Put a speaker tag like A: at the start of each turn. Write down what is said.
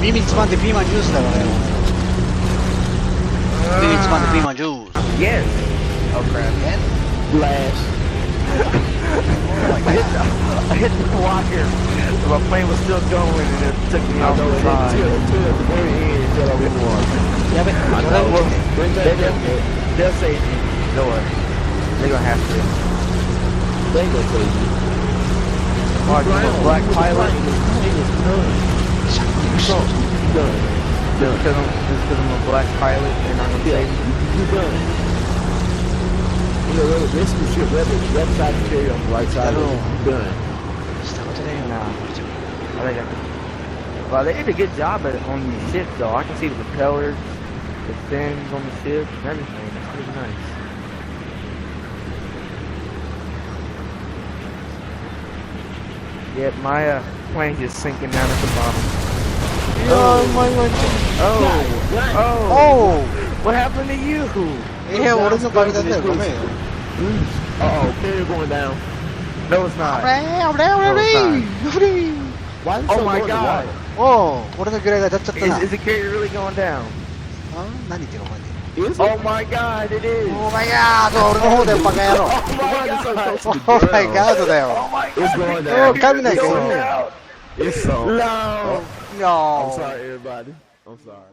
A: 耳つまんでピーマンジュースだからよ。耳つまんでピーマンジュース。
B: Yes. Oh crap.
A: And
B: Blast. I hit the wire. My plane was still going and it took me off the side.
A: Yeah, but
B: they'll save you. Don't worry. They're gonna have to. They gonna save you. Mark, black pilot. Because I'm a black pilot, they're not gonna save me.
C: You done. You know, rescue ship, left side carry on the right side. You done.
B: Nah. Well, they did a good job on the ship, though. I can see the propellers, the fins on the ship, and everything. It's pretty nice. Yep, my plane's just sinking down at the bottom.
A: Oh my god.
B: Oh! What happened to you?
A: Yeah, what is about that there? Come here.
C: Uh-oh, carrier going down.
B: No, it's not.
C: Why is it
B: Oh
C: so
B: my
C: low in the
B: god.
C: water?
A: Oh,俺のグレーが当たっちゃったな。
B: Is the carrier really going down?
A: 何言ってるお前。
C: Is it?
B: Oh my god, it is.
A: Oh my god! 俺の方だよ、バカ野郎。
C: Why is it so close to the
A: Oh my
C: ground?
A: god だよ。
C: It's going
A: お
C: down.
A: う、神ないか。
B: It's going down.
C: It's so.
B: No.
A: No.
C: I'm sorry, everybody. I'm sorry.